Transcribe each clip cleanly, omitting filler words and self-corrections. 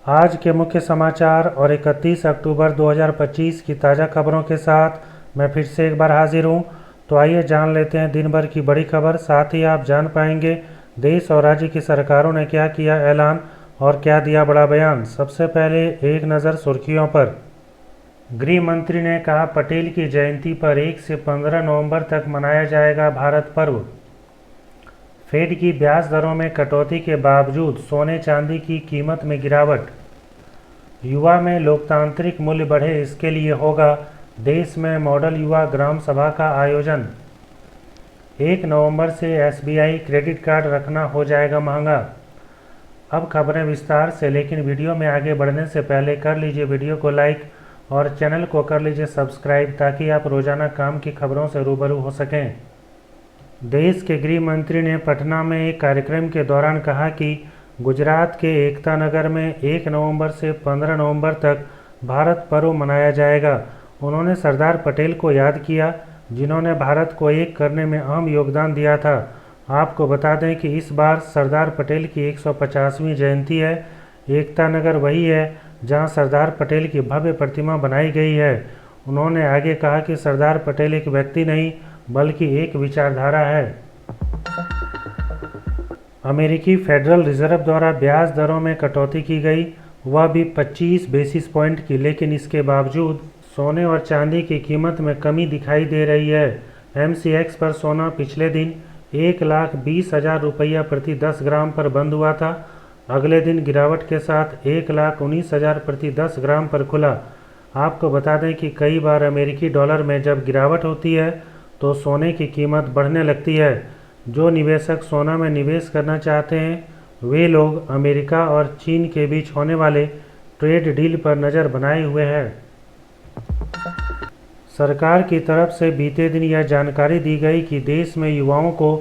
आज के मुख्य समाचार और 31 अक्टूबर 2025 की ताज़ा खबरों के साथ मैं फिर से एक बार हाजिर हूं। तो आइए जान लेते हैं दिन भर की बड़ी खबर। साथ ही आप जान पाएंगे देश और राज्य की सरकारों ने क्या किया ऐलान और क्या दिया बड़ा बयान। सबसे पहले एक नज़र सुर्खियों पर। गृह मंत्री ने कहा पटेल की जयंती पर 1 से 15 नवंबर तक मनाया जाएगा भारत पर्व। फेड की ब्याज दरों में कटौती के बावजूद सोने चांदी की कीमत में गिरावट। युवा में लोकतांत्रिक मूल्य बढ़े, इसके लिए होगा देश में मॉडल युवा ग्राम सभा का आयोजन। 1 नवंबर से एसबीआई क्रेडिट कार्ड रखना हो जाएगा महंगा। अब खबरें विस्तार से, लेकिन वीडियो में आगे बढ़ने से पहले कर लीजिए वीडियो को लाइक और चैनल को कर लीजिए सब्सक्राइब ताकि आप रोजाना काम की खबरों से रूबरू हो सकें। देश के गृह मंत्री ने पटना में एक कार्यक्रम के दौरान कहा कि गुजरात के एकता नगर में 1 नवंबर से 15 नवंबर तक भारत पर्व मनाया जाएगा। उन्होंने सरदार पटेल को याद किया जिन्होंने भारत को एक करने में अहम योगदान दिया था। आपको बता दें कि इस बार सरदार पटेल की 150वीं जयंती है। एकता नगर वही है जहां सरदार पटेल की भव्य प्रतिमा बनाई गई है। उन्होंने आगे कहा कि सरदार पटेल एक व्यक्ति नहीं बल्कि एक विचारधारा है। अमेरिकी फेडरल रिजर्व द्वारा ब्याज दरों में कटौती की गई, वह भी 25 बेसिस पॉइंट की, लेकिन इसके बावजूद सोने और चांदी की कीमत में कमी दिखाई दे रही है। एमसीएक्स पर सोना पिछले दिन 1,20,000 रुपया प्रति 10 ग्राम पर बंद हुआ था। अगले दिन गिरावट के साथ 1,19,000 प्रति 10 ग्राम पर खुला। आपको बता दें कि कई बार अमेरिकी डॉलर में जब गिरावट होती है तो सोने की कीमत बढ़ने लगती है। जो निवेशक सोना में निवेश करना चाहते हैं वे लोग अमेरिका और चीन के बीच होने वाले ट्रेड डील पर नज़र बनाए हुए हैं। सरकार की तरफ से बीते दिन यह जानकारी दी गई कि देश में युवाओं को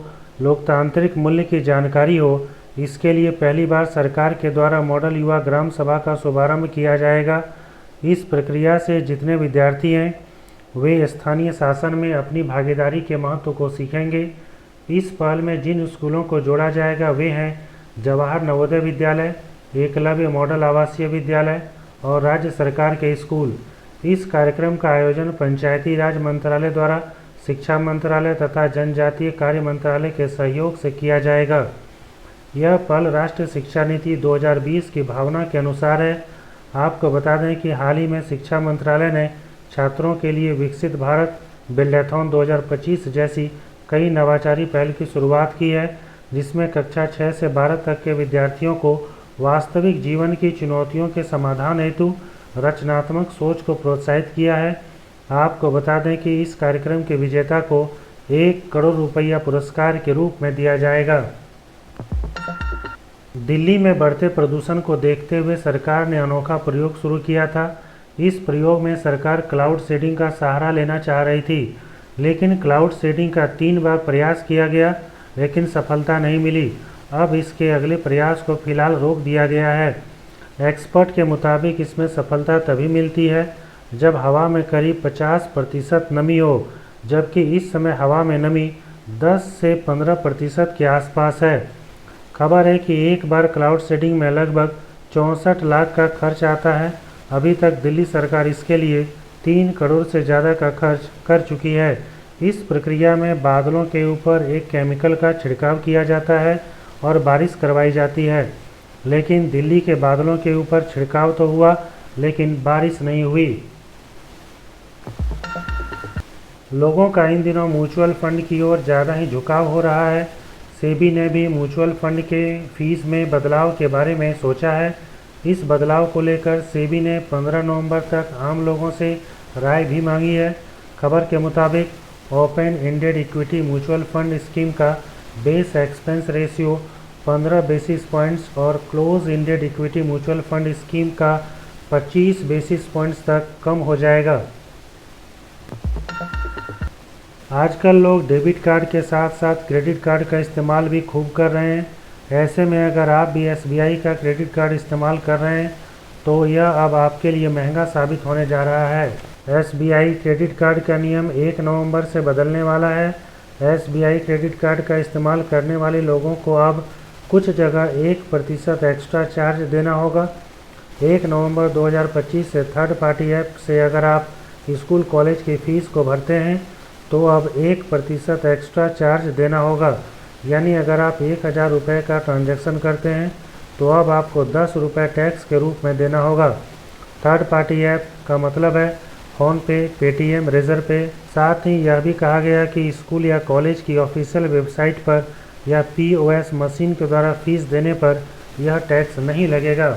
लोकतांत्रिक मूल्य की जानकारी हो, इसके लिए पहली बार सरकार के द्वारा मॉडल युवा ग्राम सभा का शुभारंभ किया जाएगा। इस प्रक्रिया से जितने विद्यार्थी हैं वे स्थानीय शासन में अपनी भागीदारी के महत्व को सीखेंगे। इस पहल में जिन स्कूलों को जोड़ा जाएगा वे हैं जवाहर नवोदय विद्यालय, एकलव्य मॉडल आवासीय विद्यालय और राज्य सरकार के स्कूल। इस कार्यक्रम का आयोजन पंचायती राज मंत्रालय द्वारा शिक्षा मंत्रालय तथा जनजातीय कार्य मंत्रालय के सहयोग से किया जाएगा। यह पहल राष्ट्रीय शिक्षा नीति 2020 की भावना के अनुसार है। आपको बता दें कि हाल ही में शिक्षा मंत्रालय ने छात्रों के लिए विकसित भारत बिल्डैथॉन 2025 जैसी कई नवाचारी पहल की शुरुआत की है, जिसमें कक्षा 6 से 12 तक के विद्यार्थियों को वास्तविक जीवन की चुनौतियों के समाधान हेतु रचनात्मक सोच को प्रोत्साहित किया है। आपको बता दें कि इस कार्यक्रम के विजेता को 1 करोड़ रुपया पुरस्कार के रूप में दिया जाएगा। दिल्ली में बढ़ते प्रदूषण को देखते हुए सरकार ने अनोखा प्रयोग शुरू किया था। इस प्रयोग में सरकार क्लाउड सीडिंग का सहारा लेना चाह रही थी, लेकिन क्लाउड सीडिंग का 3 बार प्रयास किया गया लेकिन सफलता नहीं मिली। अब इसके अगले प्रयास को फिलहाल रोक दिया गया है। एक्सपर्ट के मुताबिक इसमें सफलता तभी मिलती है जब हवा में करीब 50% नमी हो, जबकि इस समय हवा में नमी 10 से 15% के आसपास है। खबर है कि एक बार क्लाउड सीडिंग में लगभग 64 लाख का खर्च आता है। अभी तक दिल्ली सरकार इसके लिए 3 करोड़ से ज़्यादा का खर्च कर चुकी है। इस प्रक्रिया में बादलों के ऊपर एक केमिकल का छिड़काव किया जाता है और बारिश करवाई जाती है, लेकिन दिल्ली के बादलों के ऊपर छिड़काव तो हुआ लेकिन बारिश नहीं हुई। लोगों का इन दिनों म्यूचुअल फंड की ओर ज़्यादा ही झुकाव हो रहा है। सेबी ने भी म्यूचुअल फंड के फीस में बदलाव के बारे में सोचा है। इस बदलाव को लेकर सेबी ने 15 नवंबर तक आम लोगों से राय भी मांगी है। खबर के मुताबिक open ended equity mutual fund scheme का base expense ratio 15 basis points और close ended equity mutual fund scheme का 25 बेसिस पॉइंट्स तक कम हो जाएगा। आजकल लोग डेबिट कार्ड के साथ साथ क्रेडिट कार्ड का इस्तेमाल भी खूब कर रहे हैं। ऐसे में अगर आप भी एसबीआई का क्रेडिट कार्ड इस्तेमाल कर रहे हैं तो यह अब आपके लिए महंगा साबित होने जा रहा है। एसबीआई क्रेडिट कार्ड का नियम 1 नवंबर से बदलने वाला है। एसबीआई क्रेडिट कार्ड का इस्तेमाल करने वाले लोगों को अब कुछ जगह 1% एक्स्ट्रा चार्ज देना होगा। 1 नवंबर 2025 से थर्ड पार्टी ऐप से अगर आप स्कूल कॉलेज की फ़ीस को भरते हैं तो अब 1% एक्स्ट्रा चार्ज देना होगा। यानी अगर आप 1000 रुपये का ट्रांजैक्शन करते हैं तो अब आपको 10 रुपये टैक्स के रूप में देना होगा। थर्ड पार्टी ऐप का मतलब है फ़ोनपे, पेटीएम, रेज़र पे। साथ ही यह भी कहा गया कि स्कूल या कॉलेज की ऑफिशियल वेबसाइट पर या पीओएस मशीन के द्वारा फीस देने पर यह टैक्स नहीं लगेगा।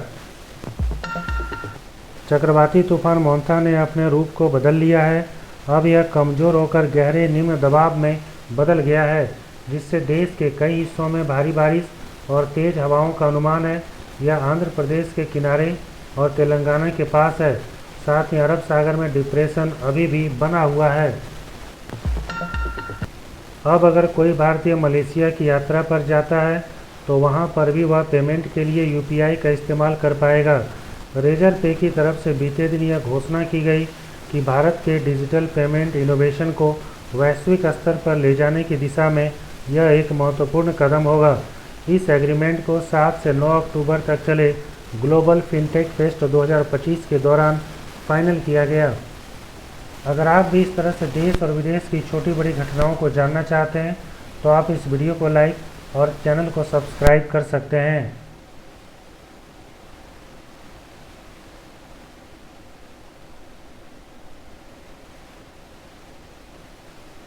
चक्रवाती तूफान मोंथा ने अपने रूप को बदल लिया है। अब यह कमज़ोर होकर गहरे निम्न दबाव में बदल गया है, जिससे देश के कई हिस्सों में भारी बारिश और तेज़ हवाओं का अनुमान है। यह आंध्र प्रदेश के किनारे और तेलंगाना के पास है। साथ ही अरब सागर में डिप्रेशन अभी भी बना हुआ है। अब अगर कोई भारतीय मलेशिया की यात्रा पर जाता है तो वहां पर भी वह पेमेंट के लिए यूपीआई का इस्तेमाल कर पाएगा। रेजर पे की तरफ से बीते दिन यह घोषणा की गई कि भारत के डिजिटल पेमेंट इनोवेशन को वैश्विक स्तर पर ले जाने की दिशा में यह एक महत्वपूर्ण कदम होगा। इस एग्रीमेंट को 7 से 9 अक्टूबर तक चले ग्लोबल फिनटेक फेस्ट 2025 के दौरान फाइनल किया गया। अगर आप भी इस तरह से देश और विदेश की छोटी बड़ी घटनाओं को जानना चाहते हैं तो आप इस वीडियो को लाइक और चैनल को सब्सक्राइब कर सकते हैं।